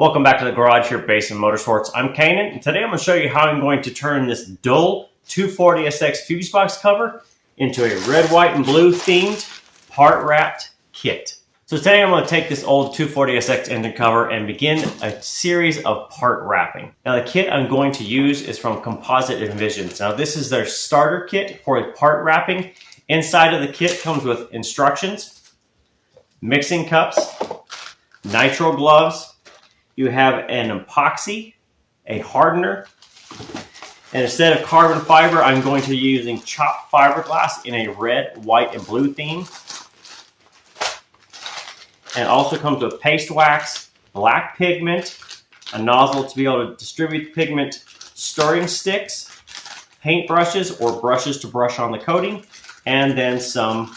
Welcome back to the garage here at Basin Motorsports. I'm Canaan, and today I'm going to show you how I'm going to turn this dull 240SX fuse box cover into a red, white, and blue themed part wrapped kit. So today I'm going to take this old 240SX engine cover and begin a series of part wrapping. Now the kit I'm going to use is from Composite Envisions. Now this is their starter kit for part wrapping. Inside of the kit comes with instructions, mixing cups, nitro gloves. You have an epoxy, a hardener, and instead of carbon fiber, I'm going to be using chopped fiberglass in a red, white, and blue theme. And it also comes with paste wax, black pigment, a nozzle to be able to distribute the pigment, stirring sticks, paint brushes or brushes to brush on the coating, and then some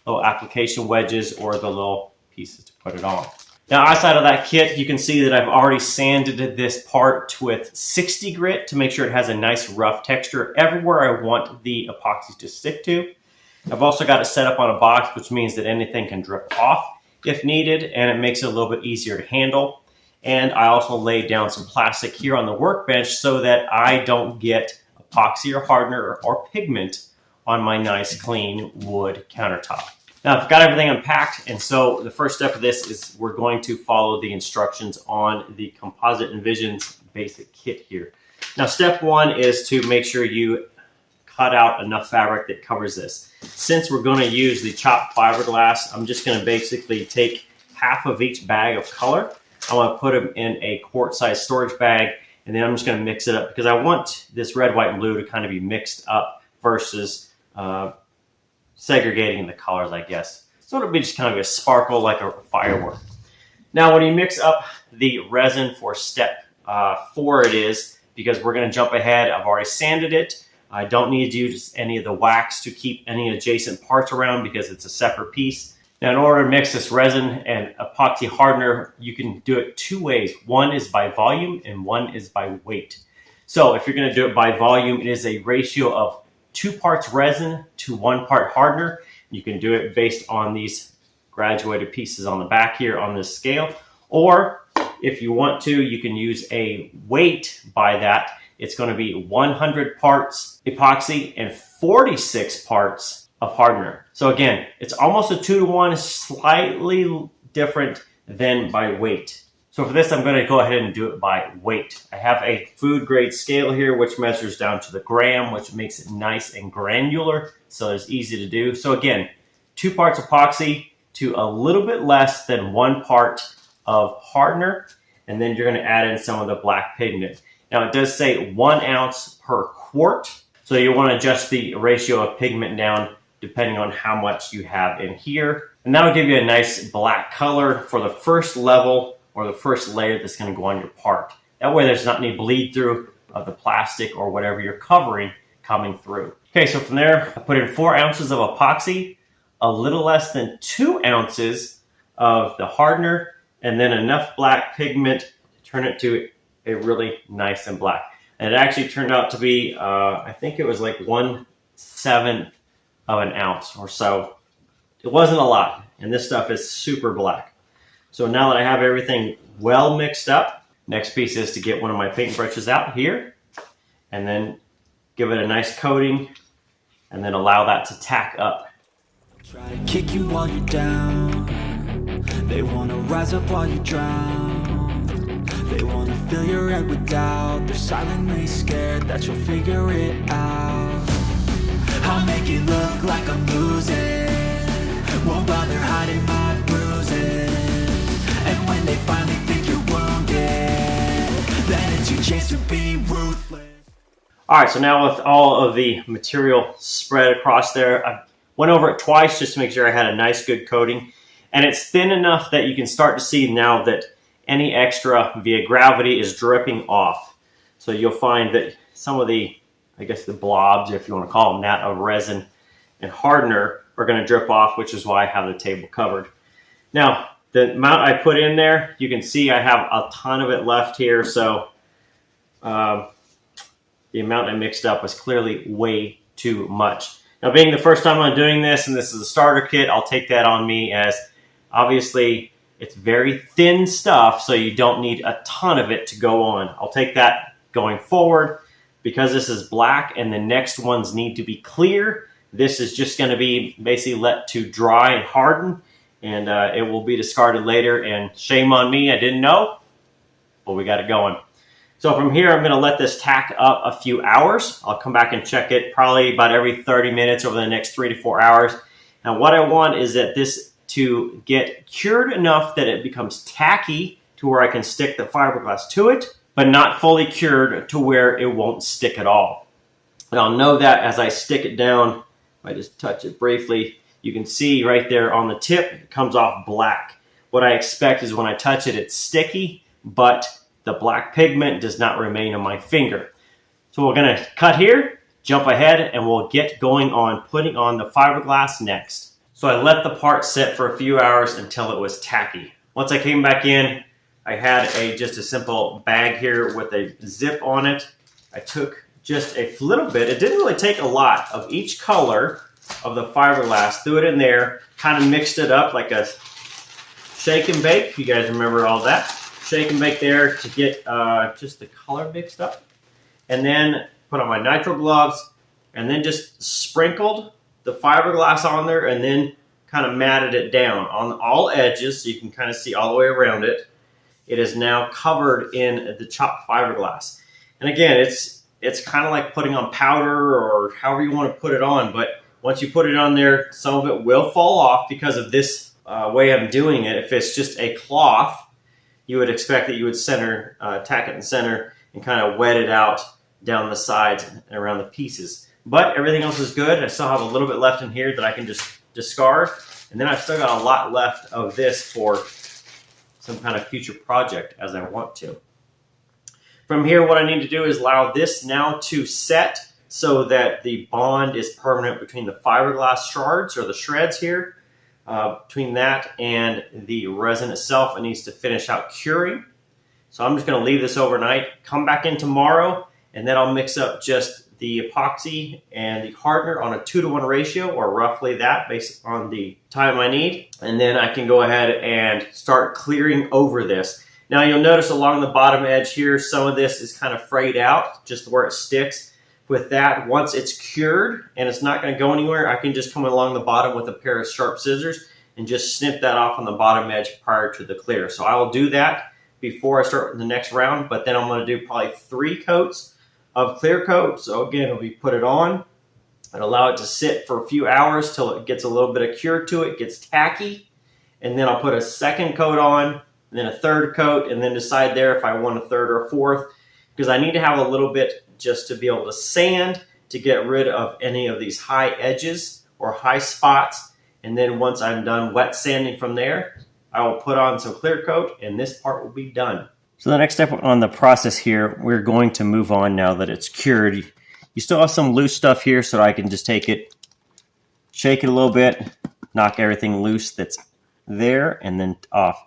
little application wedges or the little pieces to put it on. Now outside of that kit, you can see that I've already sanded this part with 60 grit to make sure it has a nice rough texture everywhere I want the epoxy to stick to. I've also got it set up on a box, which means that anything can drip off if needed, and it makes it a little bit easier to handle. And I also laid down some plastic here on the workbench so that I don't get epoxy or hardener or pigment on my nice clean wood countertop. Now I've got everything unpacked, and so the first step of this is we're going to follow the instructions on the Composite Envisions basic kit here. Now step one is to make sure you cut out enough fabric that covers this. Since we're going to use the chopped fiberglass, I'm just going to basically take half of each bag of color. I want to put them in a quart-sized storage bag, and then I'm just going to mix it up because I want this red, white, and blue to kind of be mixed up versus segregating the colors, I guess. So it'll be just kind of a sparkle like a firework. Now when you mix up the resin for step 4 it is, because we're going to jump ahead. I've already sanded it. I don't need to use any of the wax to keep any adjacent parts around because it's a separate piece. Now in order to mix this resin and epoxy hardener, you can do it two ways. One is by volume and one is by weight. So if you're going to do it by volume, it is a ratio of 2 parts resin to 1 part hardener. You can do it based on these graduated pieces on the back here on this scale. Or if you want to, you can use a weight by that. It's going to be 100 parts epoxy and 46 parts of hardener. So again, it's almost a 2-to-1, slightly different than by weight. So for this, I'm going to go ahead and do it by weight. I have a food grade scale here, which measures down to the gram, which makes it nice and granular, so it's easy to do. So again, 2 parts epoxy to a little bit less than 1 part of hardener, and then you're going to add in some of the black pigment. Now it does say 1 ounce per quart, so you want to adjust the ratio of pigment down depending on how much you have in here. And that'll give you a nice black color for the first level or the first layer that's going to go on your part. That way there's not any bleed through of the plastic or whatever you're covering coming through. Okay, so from there, I put in 4 ounces of epoxy, a little less than 2 ounces of the hardener, and then enough black pigment to turn it to a really nice and black. And it actually turned out to be, I think it was like 1/7 of an ounce or so. It wasn't a lot, and this stuff is super black. So now that I have everything well mixed up, next piece is to get one of my paint brushes out here and then give it a nice coating and then allow that to tack up. Try to kick you while you're down. They want to rise up while you drown. They want to fill your head with doubt. They're silently scared that you'll figure it out. I'll make it look like I'm losing. Won't bother hiding my bruises. And when they finally think you're wounded, then it's your chance to be ruthless. Alright, so now with all of the material spread across there, I went over it twice just to make sure I had a nice good coating. And it's thin enough that you can start to see now that any extra via gravity is dripping off. So you'll find that some of the, I guess the blobs, if you want to call them that, of resin and hardener are going to drip off, which is why I have the table covered. Now, the amount I put in there, you can see I have a ton of it left here, so the amount I mixed up was clearly way too much. Now, being the first time I'm doing this, and this is a starter kit, I'll take that on me as obviously It's very thin stuff, so you don't need a ton of it to go on. I'll take that going forward. Because this is black and the next ones need to be clear, this is just going to be basically let to dry and harden, and it will be discarded later. And shame on me, I didn't know, but we got it going. So from here, I'm going to let this tack up a few hours. I'll come back and check it probably about every 30 minutes over the next 3 to 4 hours. And what I want is that this to get cured enough that it becomes tacky to where I can stick the fiberglass to it, but not fully cured to where it won't stick at all. And I'll know that as I stick it down. If I just touch it briefly, you can see right there on the tip, it comes off black. What I expect is when I touch it, it's sticky, but the black pigment does not remain on my finger. So we're gonna cut here, jump ahead, and we'll get going on putting on the fiberglass next. So I let the part sit for a few hours until it was tacky. Once I came back in, I had just a simple bag here with a zip on it. I took just a little bit. It didn't really take a lot of each color of the fiberglass. Threw it in there, kind of mixed it up like a shake and bake. You guys remember all that? Shake and bake there to get just the color mixed up. And then put on my nitro gloves and then just sprinkled the fiberglass on there and then kind of matted it down on all edges so you can kind of see all the way around it. It is now covered in the chopped fiberglass. And again, it's kind of like putting on powder or however you want to put it on. But once you put it on there, some of it will fall off because of this way I'm doing it. If it's just a cloth, you would expect that you would tack it in center and kind of wet it out down the sides and around the pieces. But everything else is good. I still have a little bit left in here that I can just discard. And then I've still got a lot left of this for some kind of future project as I want to. From here, what I need to do is allow this now to set so that the bond is permanent between the fiberglass shards or the shreds here. Between that and the resin itself, it needs to finish out curing. So I'm just going to leave this overnight, come back in tomorrow, and then I'll mix up just the epoxy and the hardener on a 2-to-1 ratio, or roughly that based on the time I need. And then I can go ahead and start clearing over this. Now you'll notice along the bottom edge here, some of this is kind of frayed out, just where it sticks. With that, once it's cured and it's not going to go anywhere, I can just come along the bottom with a pair of sharp scissors and just snip that off on the bottom edge prior to the clear. So I will do that before I start the next round, but then I'm going to do probably 3 coats of clear coat. So again, we put it on and allow it to sit for a few hours till it gets a little bit of cure to it, gets tacky, and then I'll put a second coat on, and then a third coat, and then decide there if I want a third or a fourth, because I need to have a little bit just to be able to sand to get rid of any of these high edges or high spots. And then once I'm done wet sanding from there, I will put on some clear coat and this part will be done. So the next step on the process here, we're going to move on now that it's cured. You still have some loose stuff here, so I can just take it, shake it a little bit, knock everything loose that's there, and then off.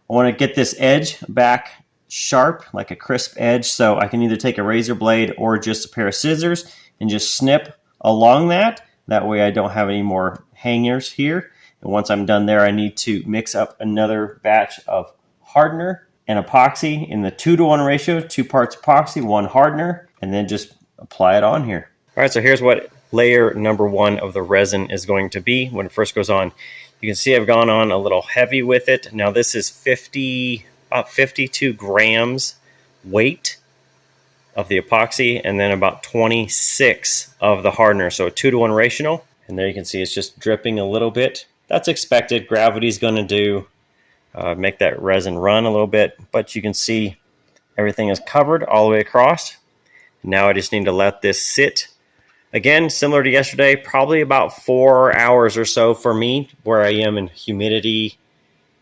I want to get this edge back sharp, like a crisp edge, so I can either take a razor blade or just a pair of scissors and just snip along that. That way I don't have any more hangers here. And once I'm done there, I need to mix up another batch of hardener and epoxy in the 2-to-1 ratio, 2 parts epoxy, 1 hardener, and then just apply it on here. All right, so here's what layer number 1 of the resin is going to be when it first goes on. You can see I've gone on a little heavy with it. Now this is about 52 grams weight of the epoxy, and then about 26 of the hardener, so a 2-to-1 ratio. And there you can see it's just dripping a little bit. That's expected. Gravity's going to make that resin run a little bit, but you can see everything is covered all the way across. Now I just need to let this sit. Again, similar to yesterday, probably about 4 hours or so for me, where I am in humidity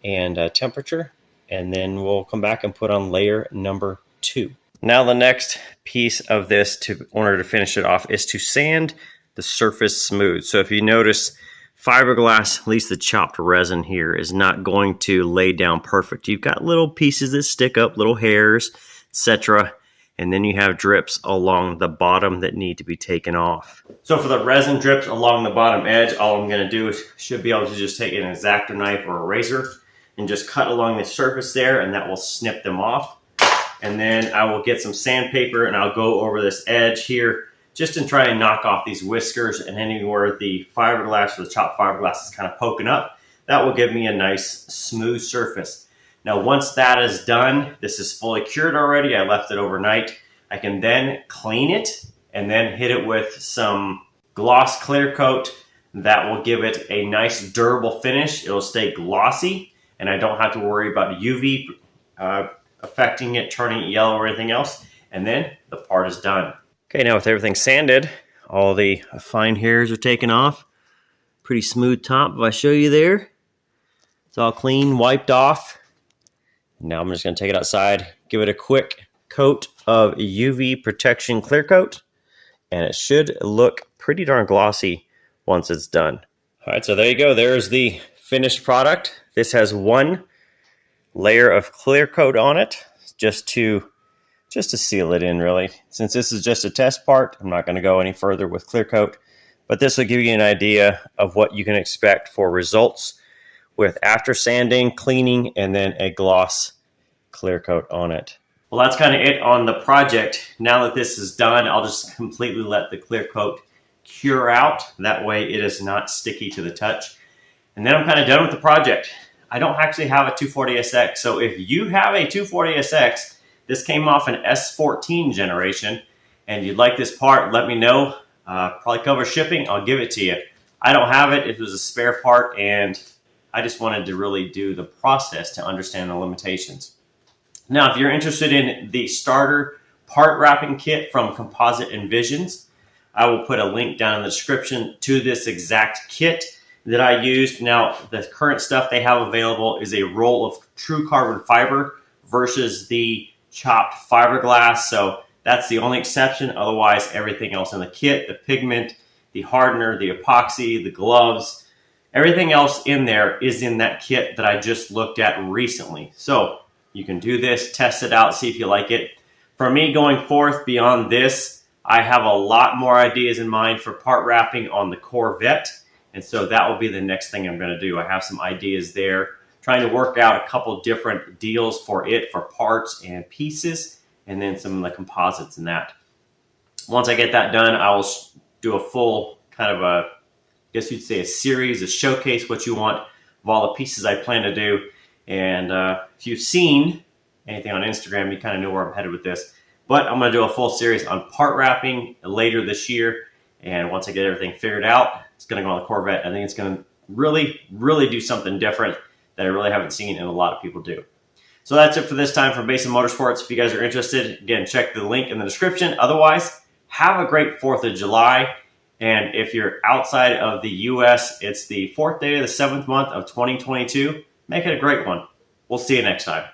and temperature. And then we'll come back and put on layer number 2. Now the next piece of this, in order to finish it off, is to sand the surface smooth. So if you notice, fiberglass, at least the chopped resin here, is not going to lay down perfect. You've got little pieces that stick up, little hairs, etc. And then you have drips along the bottom that need to be taken off. So for the resin drips along the bottom edge, all I'm going to do is should be able to just take an X-Acto knife or a razor and just cut along the surface there, and that will snip them off. And then I will get some sandpaper and I'll go over this edge here just to try and knock off these whiskers and anywhere the fiberglass or the chopped fiberglass is kind of poking up. That will give me a nice smooth surface. Now once that is done, this is fully cured already. I left it overnight. I can then clean it and then hit it with some gloss clear coat. That will give it a nice durable finish. It'll stay glossy and I don't have to worry about UV affecting it, turning it yellow or anything else. And then the part is done. Okay, now with everything sanded, all the fine hairs are taken off. Pretty smooth top if I show you there. It's all clean, wiped off. Now I'm just going to take it outside, give it a quick coat of UV protection clear coat, and it should look pretty darn glossy once it's done. All right, so there you go. There's the finished product. This has one layer of clear coat on it just to seal it in, really. Since this is just a test part, I'm not going to go any further with clear coat, but this will give you an idea of what you can expect for results with after sanding, cleaning, and then a gloss clear coat on it. Well, that's kind of it on the project. Now that this is done, I'll just completely let the clear coat cure out. That way it is not sticky to the touch. And then I'm kind of done with the project. I don't actually have a 240SX, so if you have a 240SX, this came off an S14 generation, and you'd like this part, let me know. Probably cover shipping, I'll give it to you. I don't have it, it was a spare part, and I just wanted to really do the process to understand the limitations. Now, if you're interested in the starter part wrapping kit from Composite Envisions, I will put a link down in the description to this exact kit that I used. Now, the current stuff they have available is a roll of true carbon fiber versus the chopped fiberglass. So that's the only exception. Otherwise, everything else in the kit, the pigment, the hardener, the epoxy, the gloves, everything else in there is in that kit that I just looked at recently. So you can do this, test it out, see if you like it. For me, going forth beyond this, I have a lot more ideas in mind for part wrapping on the Corvette. And so that will be the next thing I'm going to do. I have some ideas there, trying to work out a couple different deals for it, for parts and pieces, and then some of the composites in that. Once I get that done, I will do a full kind of a, I guess you'd say a series, a showcase, what you want of all the pieces I plan to do. And if you've seen anything on Instagram, you kind of know where I'm headed with this. But I'm going to do a full series on part wrapping later this year. And once I get everything figured out, it's going to go on the Corvette. I think it's going to really, really do something different that I really haven't seen and a lot of people do. So that's it for this time from Basin Motorsports. If you guys are interested, again, check the link in the description. Otherwise, have a great 4th of July. And if you're outside of the U.S., it's the 4th day of the 7th month of 2022. Make it a great one. We'll see you next time.